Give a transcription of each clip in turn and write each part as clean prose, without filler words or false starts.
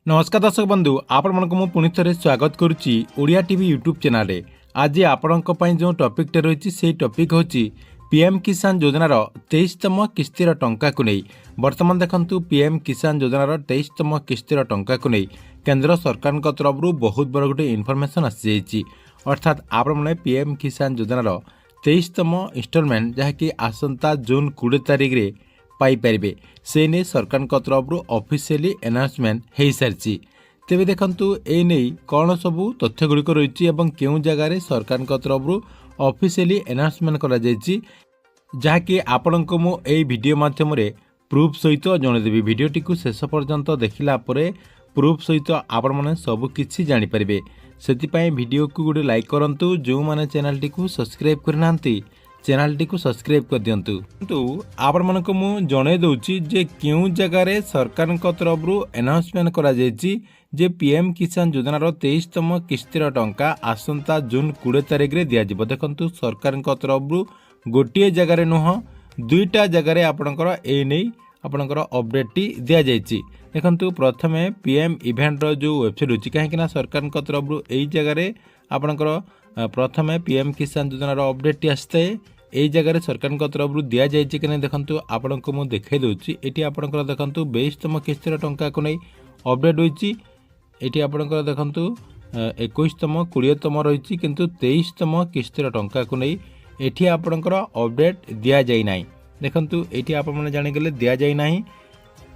नमस्कार दर्शक बंधु आपण मु पुणी थे स्वागत करुच्ची ओडिया टीवी यूट्यूब चैनल। आज आपण जो टॉपिक रही से टॉपिक हूँ पीएम किसान योजनार 23तम किस्तिर टंका को नहीं। वर्तमान देखंतु पीएम किसान योजनार 23तम किस्तिर टंका को नहीं केंद्र सरकार तरफ बहुत बड़ गोटे इनफॉरमेशन आसी अर्थात आपण पीएम किसान योजनार 23तम इंस्टॉलमेंट जहाँकि आसंता जून 20 तारिख में पाइपर से नहीं सरकार तरफ ऑफिशियली अनाउंसमेंट हो सारी। तेज देखु ये कौन सबू तथ्य गुड़िक रही क्यों जगार सरकार तरफ ऑफिशियली अनाउंसमेंट करा जहाँकि आपण को मु एई वीडियो माध्यम प्रूफ सहित जनईदेवी। वीडियोटी को शेष पर्यंत देखला प्रूफ सहित आपण मैंने सबकि जानीपर से वीडियो को गोटे लाइक करूँ। जो मैंने चैनल टी सब्सक्राइब करना चैनल टी सब्सक्राइब कर दिंतु। किंतु आपण मन को मु जणे दउची जे क्यों जगार सरकार तरफ अनाउंसमेंट करा जे पीएम किसान योजनार 23तम किस्तिर टंका आसंता जून 20 तारिख में दिज्व। देखु सरकार तरफ गोटे जगार नुह दुईटा जगार आपणकर ए नहीं आपणकर अपडेट टी दि जाइए। देखु प्रथमे पीएम इवेंट जो वेबसाइट अच्छी कहीं सरकार तरफ यही जगार आपणकर प्रथमे पीएम किसान योजनार अपडेट टी आसता है यही जगह सरकार तरफ दि जाइए कि नहीं। देखो आपण को मुझे देखा दूसरी ये आपंकर देखु 22तम किस्तिर टंका को नहीं अपडेट होती। ये आपंकर देखु 21तम 20तम रही किंतु 23तम किस्तिर टंका को नहीं ये आपंकर अपडेट दि जाए। देखु ये आपने जाणीगले दि जाए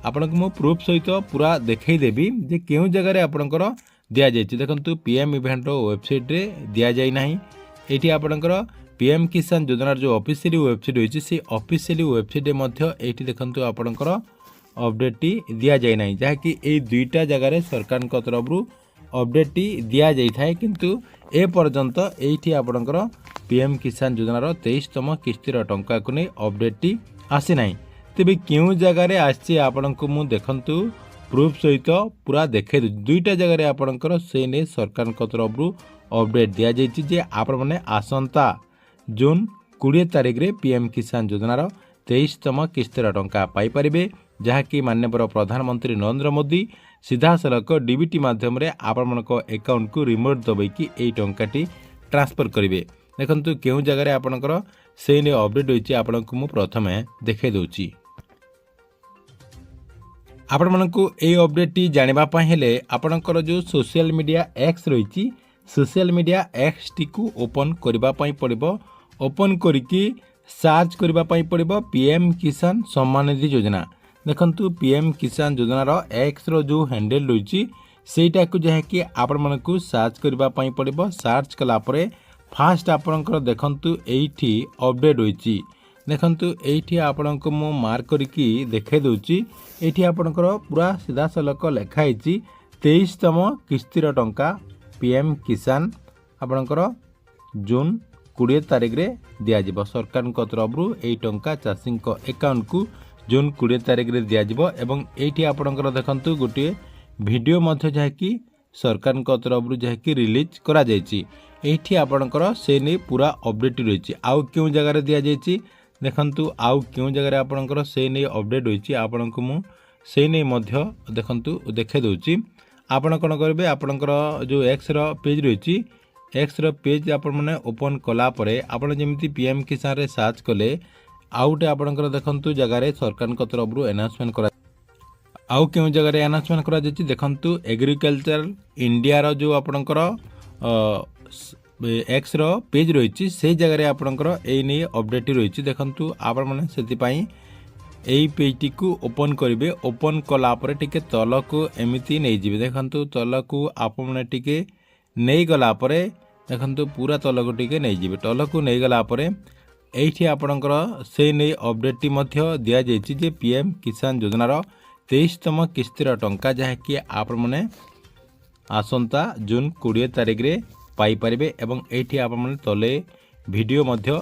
आपण को मुझे प्रूफ सहित पूरा देखईदेवी जे क्यों जगार आपंकर दि जाइए। देखु पीएम इवेंट वेबसाइट रे दि जाए। ये आपंकर पीएम किसान योजनार जो ऑफिशियली वेबसाइट होती से ऑफिशियली वेबसाइट ये देखो आपंकर अपडेट टी दि जाए ना जहाँकि ये दुईटा जगार सरकार तरफ अपडेट टी दि जाए किंतु ए पर्यंत ये आपंकर पीएम किसान योजनार 23तम किस्तिर टंका को नहीं अपडेट टी आसी ना। तेज क्यों जगार आसी आपण को मुझे देखु प्रूफ सहित पूरा देखे दुईटा जगार आपंकर से नहीं सरकार तरफ अपडेट दि जाइए आपण मैंने आसंता जून 20 तारिख में पीएम किसान योजनार 23तम किस्तिर टंका पाइपर जहाँकि माननीय प्रधानमंत्री नरेंद्र मोदी सीधा सड़क डीबीटी माध्यम आपण अकाउंट को रिमोट दबाई यही टंकाटी ट्रांसफर करेंगे। देखु क्यों जगार आपंकर से अपडेट होती आपण को मुझे प्रथमे देखे दूची। आपण मानकु ए अपडेट टी जानिबा हेले आपणकर जो सोशल मीडिया एक्स रही सोशल मीडिया एक्स टी को ओपन करबा पई पड़िबो। ओपन करिकी सर्च करबा पई पड़िबो पीएम किसान सम्मान निधि योजना। देखंतु पीएम किसान योजनार एक्स रो जो हैंडल रही सेटा को जहाँकि आपण मानकु सर्च करबा पई पड़िबो। सर्च कला परे फास्ट आपणकर देखंतु एठी अपडेट होईची। देखंतु एठी आपणको मो मार्क करिकी देखे दोची। एठी आपणकर पूरा सीधा सलक लेखा होईची 23तम किस्तिर टंका पीएम किसान आपणकर जून 20 तारिख में दिज्व। सरकार तरफ यही टंका चाषी अकाउंट को जून 20 तारिख में दिज्व। एवं ये आपंकर देखु गोटे वीडियो जहाँकि सरकार तरफ जहाँकि रिलीज करा ये आपंकर से नहीं पूरा अपडेट रही आउ क्यों जगार दि जाइए। देखु आउ क्यों जगार आपंकर से नहीं अपडेट होती आपण को मु से नहीं देखु देखे दूची। आपण कौन करेंगे आपंकर जो एक्स पेज रही एक्स पेज आपण मैंने ओपन कला परे आपण जमी पीएम किसान रे सर्च कले आउटे आपंकर देखु जगार सरकार तरफ अनाउंसमेंट करा आउ क्यों जगार अनाउंसमेंट करा जायछि। देखंतु एग्रीकल्चर इंडिया रो जो आपंकर एक्स पेज रही से जगार आपंकर ए नहीं अपडेट रही। देखंतु आपण मैंने से यही पेजटी को ओपन करेंगे। ओपन कला परे टिके तल को एमती नहीं जी। देखंतु तल को आपने टिके नहीं गला परे देखंतु पूरा तल को टिके नहीं जी। तल को नहीं गला परे एठी आपणकर से नहीं अपडेट टी मध्य दिया जायछि जे पीएम किसान योजनार 23तम किस्तिर टंका जहाँकि आपण माने आसंता जून 20 तारिख में पाइपर एवं एठी आपण माने तले वीडियो मध्य